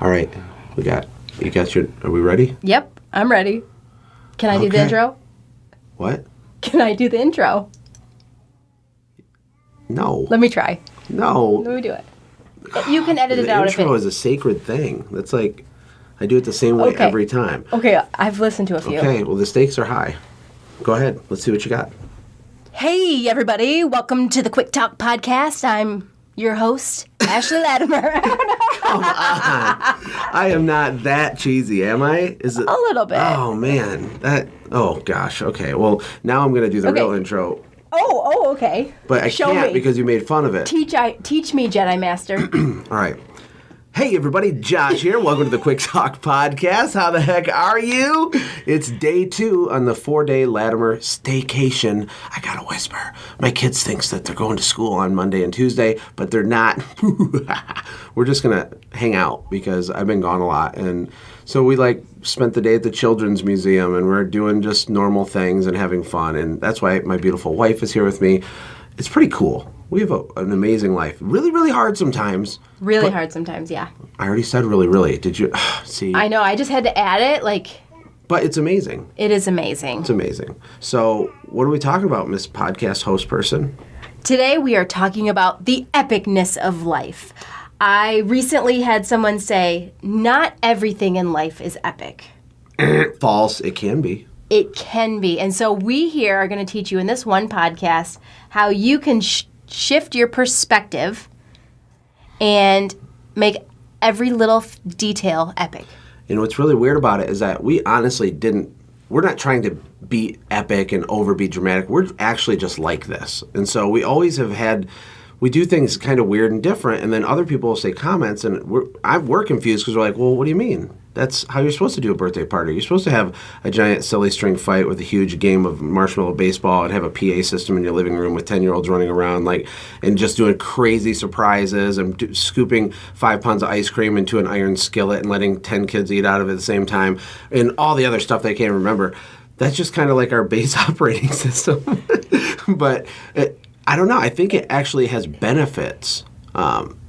All right. Are we ready? Yep, I'm ready. Can I do the intro? What? Can I do the intro? No. Let me try. No. Let me do it. You can edit it out if it... The intro is a sacred thing. That's like, I do it the same way every time. Okay, I've listened to a few. Okay, well, the stakes are high. Go ahead. Let's see what you got. Hey, everybody. Welcome to the Quick Talk Podcast. I'm your host, Ashley Latimer. Come on. I am not that cheesy, am I? Is it? A little bit. Oh, man. Oh, gosh. Okay, well, now I'm going to do the real intro. Oh, okay. But I can't because you made fun of it. Teach me, Jedi Master. All right. Hey, everybody. Josh here. Welcome to the Quick Talk Podcast. How the heck are you? It's day 2 on the 4-day Latimer staycation. I gotta whisper. My kids thinks that they're going to school on Monday and Tuesday, but they're not. We're just going to hang out because I've been gone a lot. And so we spent the day at the Children's Museum, and we're doing just normal things and having fun. And that's why my beautiful wife is here with me. It's pretty cool. We have an amazing life. Really, really hard sometimes. Really hard sometimes, yeah. I already said really, really. Did you see? I know. I just had to add it. But it's amazing. It is amazing. It's amazing. So what are we talking about, Miss Podcast Host Person? Today we are talking about the epicness of life. I recently had someone say, not everything in life is epic. False. It can be. It can be. And so we here are going to teach you in this one podcast how you can shift your perspective and make every little detail epic. And what's really weird about it is that we honestly we're not trying to be epic and be dramatic. We're actually just like this. And so we always we do things kind of weird and different, and then other people will say comments, and we're confused because we're like, well, what do you mean? That's how you're supposed to do a birthday party. You're supposed to have a giant silly string fight with a huge game of marshmallow baseball and have a PA system in your living room with 10-year-olds running around and just doing crazy surprises and scooping 5 pounds of ice cream into an iron skillet and letting 10 kids eat out of it at the same time and all the other stuff they can't remember. That's just kind of like our base operating system. But I don't know. I think it actually has benefits,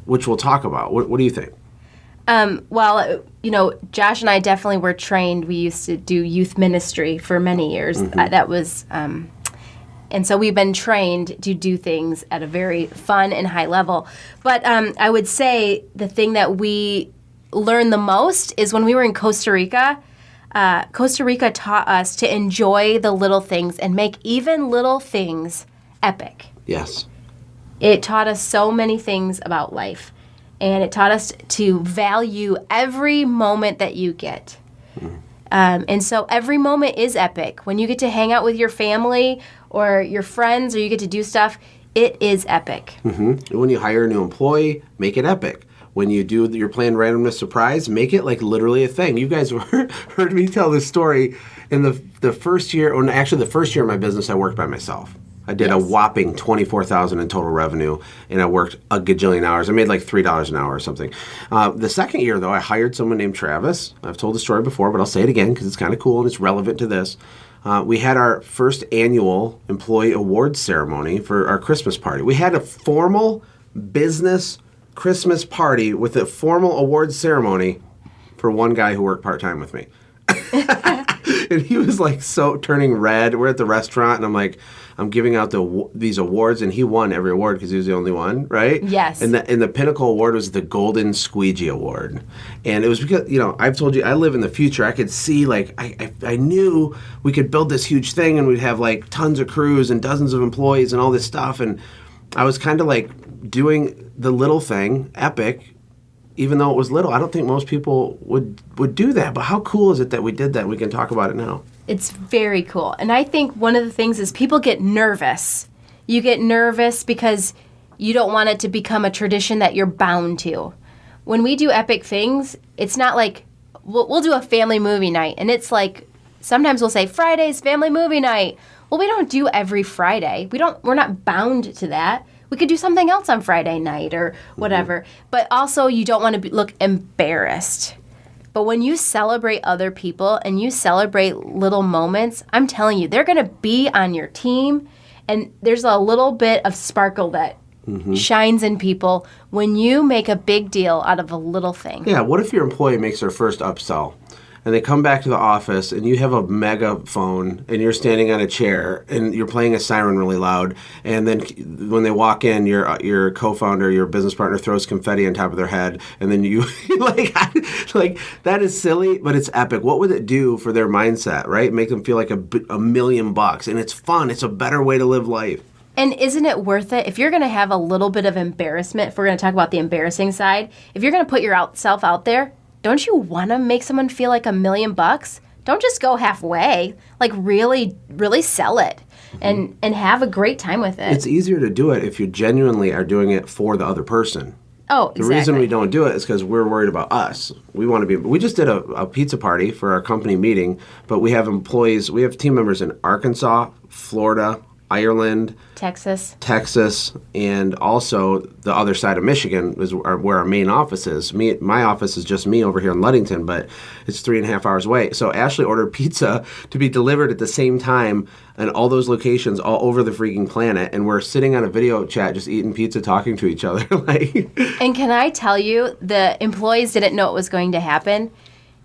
which we'll talk about. What do you think? Well, Josh and I definitely were trained. We used to do youth ministry for many years. Mm-hmm. And so we've been trained to do things at a very fun and high level. But I would say the thing that we learned the most is when we were in Costa Rica. Costa Rica taught us to enjoy the little things and make even little things epic. Yes. It taught us so many things about life. And it taught us to value every moment that you get. And so every moment is epic. When you get to hang out with your family or your friends or you get to do stuff, it is epic. Mm-hmm. When you hire a new employee, make it epic. When you do your planned randomness surprise, make it literally a thing. You guys heard me tell this story in the first year, or actually the first year of my business, I worked by myself. I did a whopping $24,000 in total revenue, and I worked a gajillion hours. I made $3 an hour or something. The second year, though, I hired someone named Travis. I've told the story before, but I'll say it again because it's kind of cool and it's relevant to this. We had our first annual employee awards ceremony for our Christmas party. We had a formal business Christmas party with a formal awards ceremony for one guy who worked part-time with me. And he was so turning red. We're at the restaurant, and I'm giving out these awards, and he won every award because he was the only one, right? Yes. And the pinnacle award was the Golden Squeegee Award. And it was because, I've told you, I live in the future. I could see, I knew we could build this huge thing, and we'd have, tons of crews and dozens of employees and all this stuff. And I was kind of, doing the little thing, epic, even though it was little. I don't think most people would do that. But how cool is it that we did that? We can talk about it now. It's very cool. And I think one of the things is people get nervous. You get nervous because you don't want it to become a tradition that you're bound to. When we do epic things, it's not we'll do a family movie night. And it's sometimes we'll say, Friday's family movie night. Well, we don't do every Friday. We're not bound to that. We could do something else on Friday night or whatever. Mm-hmm. But also, you don't want to look embarrassed. But when you celebrate other people and you celebrate little moments, I'm telling you, they're going to be on your team. And there's a little bit of sparkle that shines in people when you make a big deal out of a little thing. Yeah, what if your employee makes their first upsell and they come back to the office and you have a megaphone and you're standing on a chair and you're playing a siren really loud, and then when they walk in, your co-founder, your business partner throws confetti on top of their head, and then you like that is silly, but it's epic. What would it do for their mindset, right? Make them feel like $1 million, and it's fun. It's a better way to live life. And isn't it worth it? If you're going to have a little bit of embarrassment, if we're going to talk about the embarrassing side, if you're going to put yourself out there, don't you want to make someone feel like $1 million? Don't just go halfway. Like really, really sell it and have a great time with it. It's easier to do it if you genuinely are doing it for the other person. Oh, exactly. The reason we don't do it is because we're worried about us. We just did a pizza party for our company meeting, but we have employees, we have team members in Arkansas, Florida, Ireland, Texas, and also the other side of Michigan is where our main office is. My office is just me over here in Ludington, but it's 3.5 hours away. So Ashley ordered pizza to be delivered at the same time in all those locations all over the freaking planet, and we're sitting on a video chat just eating pizza, talking to each other. And can I tell you, the employees didn't know it was going to happen.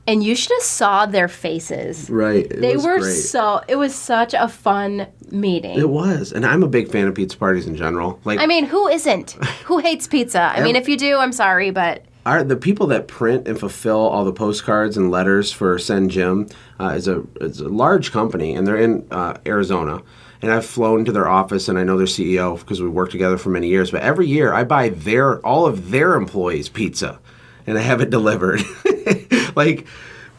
And you should have saw their faces. Right. It was such a fun meeting. It was. And I'm a big fan of pizza parties in general. I mean, who isn't? Who hates pizza? I mean, if you do, I'm sorry, but... The people that print and fulfill all the postcards and letters for Send Jim is a large company, and they're in Arizona. And I've flown to their office, and I know their CEO because we worked together for many years. But every year, I buy all of their employees pizza, and I have it delivered.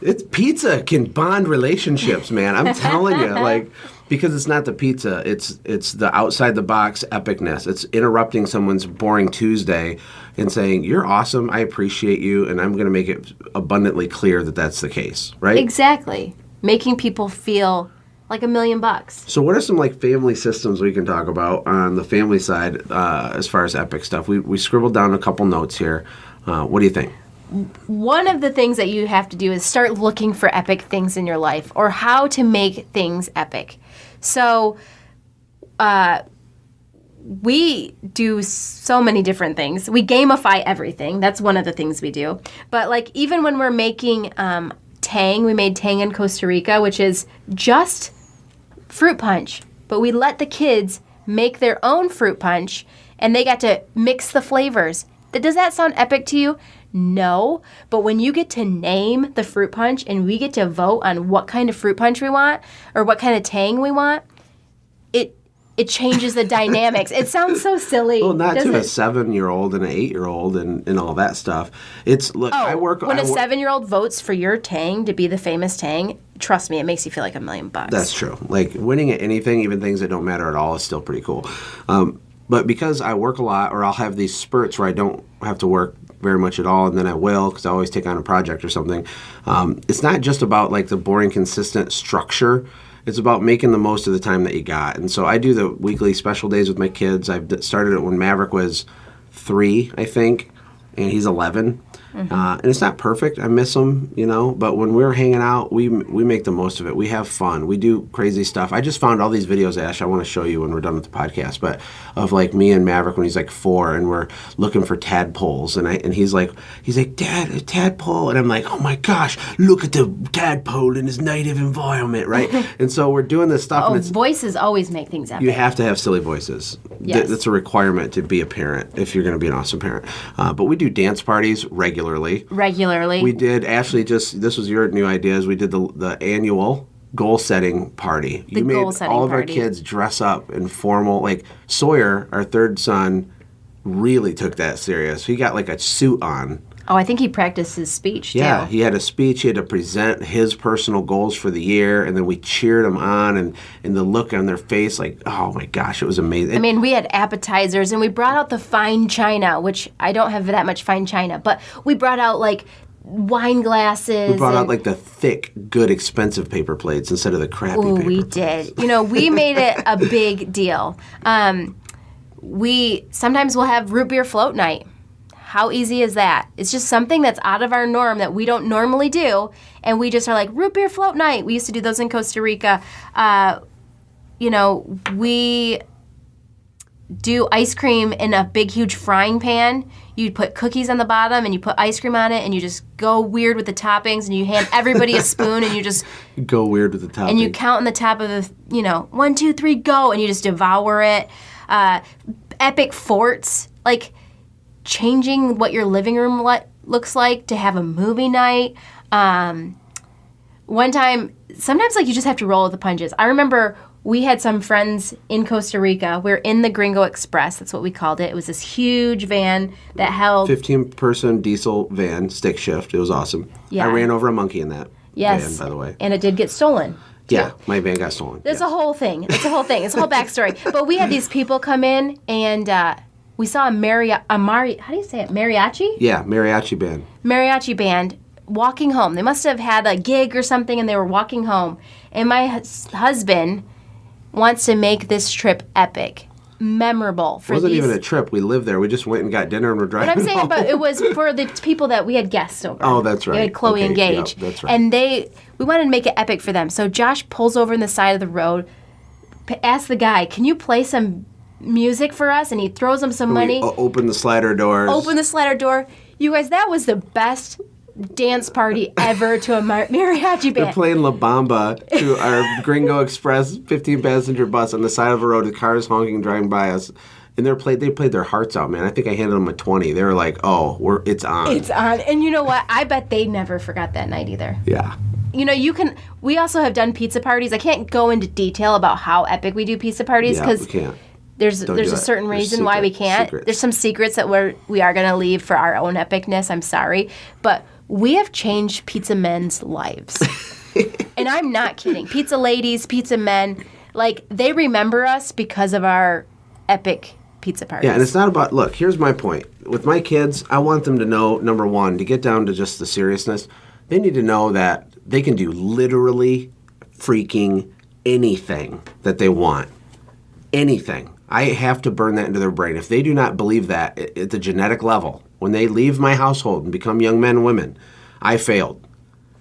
It's pizza can bond relationships, man. I'm telling you, because it's not the pizza, it's the outside the box epicness. It's interrupting someone's boring Tuesday and saying, "You're awesome. I appreciate you, and I'm going to make it abundantly clear that that's the case." Right? Exactly. Making people feel like $1 million. So, what are some family systems we can talk about on the family side as far as epic stuff? We scribbled down a couple notes here. What do you think? One of the things that you have to do is start looking for epic things in your life, or how to make things epic. So we do so many different things. We gamify everything. That's one of the things we do. But even when we're making Tang, we made Tang in Costa Rica, which is just fruit punch. But we let the kids make their own fruit punch, and they got to mix the flavors. Does that sound epic to you? No, but when you get to name the fruit punch and we get to vote on what kind of fruit punch we want or what kind of Tang we want, it changes the dynamics. It sounds so silly. Well, not to a 7-year-old and an 8-year-old and all that stuff. When a 7-year-old votes for your Tang to be the famous Tang, trust me, it makes you feel like $1 million. That's true. Winning at anything, even things that don't matter at all, is still pretty cool. But because I work a lot, or I'll have these spurts where I don't have to work very much at all, and then I will because I always take on a project or something. It's not just about the boring, consistent structure. It's about making the most of the time that you got. And so I do the weekly special days with my kids. I've started it when Maverick was 3, I think, and he's 11. And it's not perfect. I miss him, but when we're hanging out, we make the most of it. We have fun. We do crazy stuff. I just found all these videos, Ash, I want to show you when we're done with the podcast, but of me and Maverick when he's 4, and we're looking for tadpoles, and he's like, "Dad, a tadpole," and I'm like, "Oh my gosh, look at the tadpole in his native environment," right? And so we're doing this stuff. And voices always make things epic. You have to have silly voices. Yes. That's a requirement to be a parent if you're going to be an awesome parent. But we do dance parties regularly. We did, Ashley, this was your new ideas. We did the annual goal-setting party. You made all of our kids dress up in formal, Sawyer, our third son, really took that serious. He got a suit on. Oh, I think he practiced his speech, too. Yeah, he had a speech. He had to present his personal goals for the year, and then we cheered him on, and the look on their face, oh my gosh, it was amazing. I mean, we had appetizers, and we brought out the fine china, which I don't have that much fine china, but we brought out, wine glasses. We brought out, the thick, good, expensive paper plates instead of the crappy paper. We did. We made it a big deal. Sometimes we'll have root beer float night. How easy is that? It's just something that's out of our norm that we don't normally do, and we just are root beer float night. We used to do those in Costa Rica. do ice cream in a big, huge frying pan. You put cookies on the bottom and you put ice cream on it and you just go weird with the toppings and you hand everybody a spoon and you just go weird with the toppings. And you count on the top of the, 1, 2, 3, go, and you just devour it. Epic forts, like changing what your living room looks like to have a movie night. One time, sometimes like you just have to roll with the punches. I remember we had some friends in Costa Rica. We were in the Gringo Express. That's what we called it. It was this huge van that held 15-person diesel van, stick shift. It was awesome. Yeah. I ran over a monkey in that van, by the way. And it did get stolen. Too. Yeah, my van got stolen. There's a whole thing. It's a whole thing. It's a whole backstory. But we had these people come in, and we saw how do you say it? Mariachi? Yeah, mariachi band. Mariachi band walking home. They must have had a gig or something, and they were walking home. And my husband wants to make this trip epic, memorable. It wasn't even a trip. We lived there. We just went and got dinner and we're driving But I'm saying, home. but it was for the people that we had guests over. Oh, that's right. We had Chloe and Gage. Yep, that's right. And we wanted to make it epic for them. So Josh pulls over on the side of the road, asks the guy, can you play some music for us? And he throws him some money. Open the slider doors. Open the slider door. You guys, that was the best dance party ever to a mariachi band. They're playing La Bamba to our Gringo Express 15-passenger bus on the side of a road. The cars honking, driving by us. And they played their hearts out, man. I think I handed them a 20. They were like, oh, it's on. It's on. And you know what? I bet they never forgot that night either. Yeah. We also have done pizza parties. I can't go into detail about how epic we do pizza parties because there's a certain reason why we can't. Secrets. There's some secrets that we are going to leave for our own epicness. I'm sorry. But we have changed pizza men's lives. And I'm not kidding. Pizza ladies, pizza men, like they remember us because of our epic pizza parties. Yeah, and it's not about, look, here's my point. With my kids, I want them to know, number one, to get down to just the seriousness, they need to know that they can do literally freaking anything that they want. Anything. I have to burn that into their brain. If they do not believe that at the genetic level, when they leave my household and become young men and women, I failed.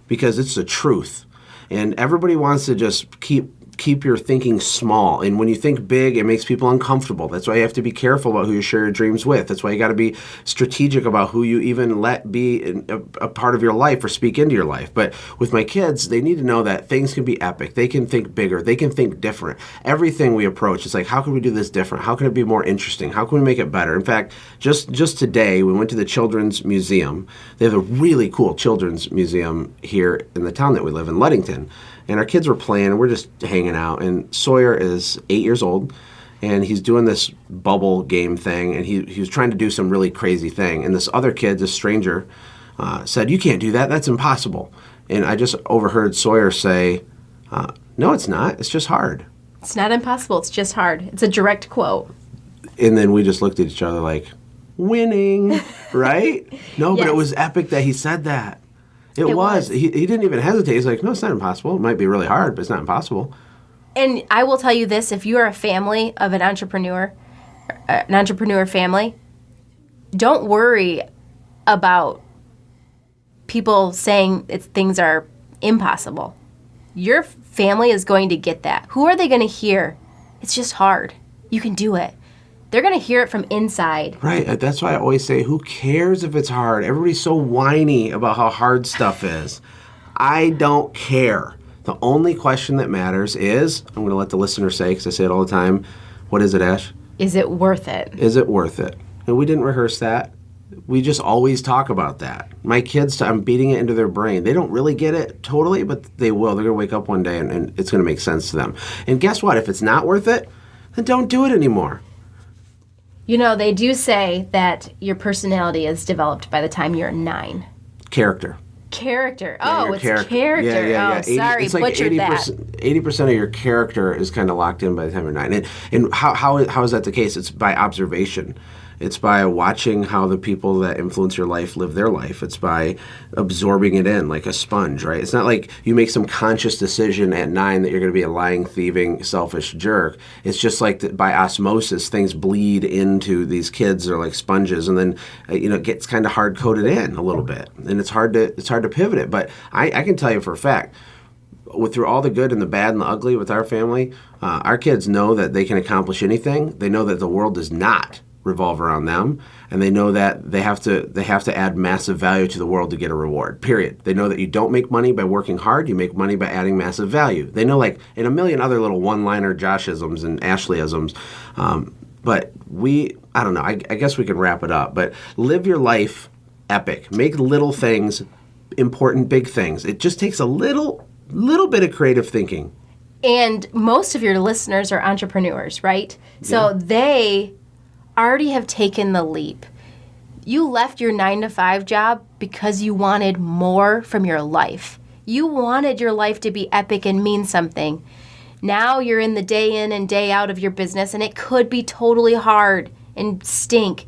Because it's the truth. And everybody wants to just keep your thinking small. And when you think big, it makes people uncomfortable. That's why you have to be careful about who you share your dreams with. That's why you got to be strategic about who you even let be a part of your life or speak into your life. But with my kids, they need to know that things can be epic. They can think bigger. They can think different. Everything we approach is like, how can we do this different? How can it be more interesting? How can we make it better? In fact, just today, we went to the Children's Museum. They have a really cool children's museum here in the town that we live in, Ludington. And our kids were playing, and we're just hanging out. And Sawyer is 8 years old, and he's doing this bubble game thing, and he was trying to do some really crazy thing. And this other kid, this stranger, said, "You can't do that. That's impossible." And I just overheard Sawyer say, "No, it's not. It's just hard." It's not impossible. It's just hard. It's a direct quote. And then we just looked at each other like, winning, right? No, but it was epic that he said that. It was. He didn't even hesitate. He's like, no, it's not impossible. It might be really hard, but it's not impossible. And I will tell you this, if you are a family of an entrepreneur family, don't worry about people saying things are impossible. Your family is going to get that. Who are they going to hear? It's just hard. You can do it. They're going to hear it from inside. Right. That's why I always say, who cares if it's hard? Everybody's so whiny about how hard stuff is. I don't care. The only question that matters is, I'm going to let the listener say, because I say it all the time, what is it, Ash? Is it worth it? Is it worth it? And we didn't rehearse that. We just always talk about that. My kids, I'm beating it into their brain. They don't really get it totally, but they will. They're going to wake up one day and it's going to make sense to them. And guess what? If it's not worth it, then don't do it anymore. You know, they do say that your personality is developed by the time you're 9. Character. Oh, it's character. Yeah. Oh, sorry, it's like butchered 80% of your character is kind of locked in by the time you're 9. And how is that the case? It's by observation. It's by watching how the people that influence your life live their life. It's by absorbing it in like a sponge, right? It's not like you make some conscious decision at 9 that you're going to be a lying, thieving, selfish jerk. It's just like by osmosis, things bleed into these kids. They're like sponges, and then it gets kind of hard coded in a little bit, and it's hard to pivot it. But I can tell you for a fact, through all the good and the bad and the ugly with our family, our kids know that they can accomplish anything. They know that the world does not revolve around them, and they know that they have to add massive value to the world to get a reward, period. They know that you don't make money by working hard, you make money by adding massive value. They know, like, in a million other little one-liner Joshisms and Ashleyisms, but I don't know, I guess we can wrap it up, but live your life epic. Make little things important, big things. It just takes a little bit of creative thinking. And most of your listeners are entrepreneurs, right? So they already have taken the leap. You left your 9-to-5 job because you wanted more from your life. You wanted your life to be epic and mean something. Now you're in the day in and day out of your business, and it could be totally hard and stink,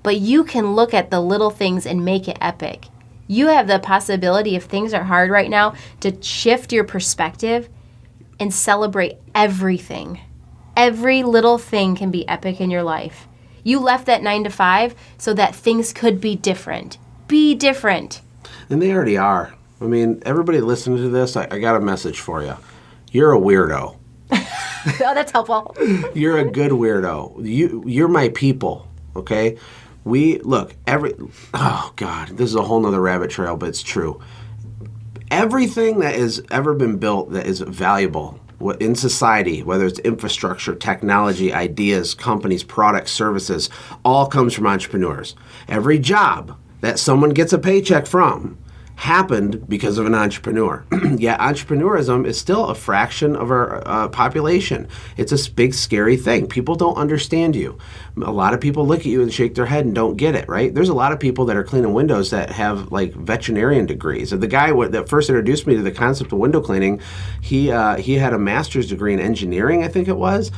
but you can look at the little things and make it epic. You have the possibility, if things are hard right now, to shift your perspective and celebrate everything. Every little thing can be epic in your life. You left that 9-to-5 so that things could be different. Be different. And they already are. I mean, everybody listening to this, I got a message for you. You're a weirdo. Oh, that's helpful. You're a good weirdo. You're my people, okay? Oh God, this is a whole nother rabbit trail, but it's true. Everything that has ever been built that is valuable in society, whether it's infrastructure, technology, ideas, companies, products, services, all comes from entrepreneurs. Every job that someone gets a paycheck from happened because of an entrepreneur. Yet entrepreneurism is still a fraction of our population. It's a big, scary thing. People don't understand you. A lot of people look at you and shake their head and don't get it, right? There's a lot of people that are cleaning windows that have like veterinarian degrees. The guy that first introduced me to the concept of window cleaning, he had a master's degree in engineering, I think it was.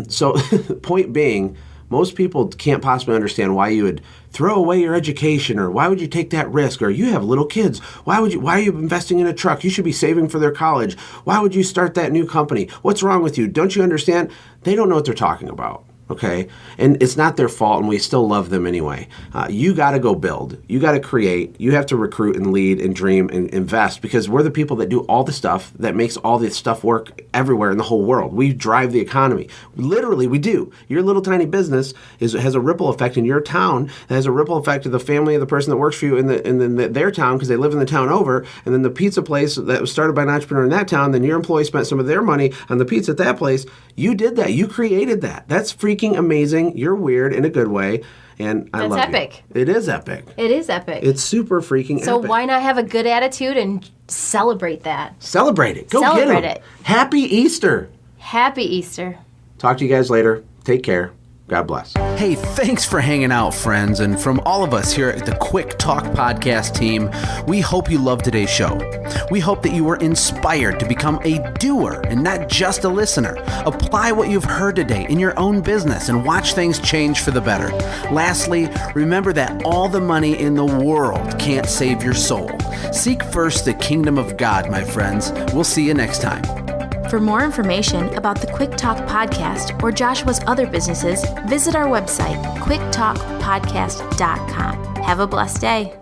So point being, most people can't possibly understand why you would throw away your education, or why would you take that risk, or you have little kids. Why are you investing in a truck? You should be saving for their college. Why would you start that new company? What's wrong with you? Don't you understand? They don't know what they're talking about. Okay? And it's not their fault, and we still love them anyway. You got to go build. You got to create. You have to recruit and lead and dream and invest, because we're the people that do all the stuff that makes all this stuff work everywhere in the whole world. We drive the economy. Literally, we do. Your little tiny business has a ripple effect in your town. It has a ripple effect to the family of the person that works for you in their town, because they live in the town over. And then the pizza place that was started by an entrepreneur in that town, then your employee spent some of their money on the pizza at that place. You did that. You created that. That's freaking amazing. You're weird in a good way, and I love epic. You. It is epic. It is epic. It's super freaking epic. So why not have a good attitude and celebrate that? Celebrate it. Go celebrate get 'em. it. Happy Easter. Happy Easter. Talk to you guys later. Take care. God bless. Hey, thanks for hanging out, friends. And from all of us here at the Quick Talk Podcast team, we hope you loved today's show. We hope that you were inspired to become a doer and not just a listener. Apply what you've heard today in your own business and watch things change for the better. Lastly, remember that all the money in the world can't save your soul. Seek first the kingdom of God, my friends. We'll see you next time. For more information about the Quick Talk Podcast or Joshua's other businesses, visit our website, quicktalkpodcast.com. Have a blessed day.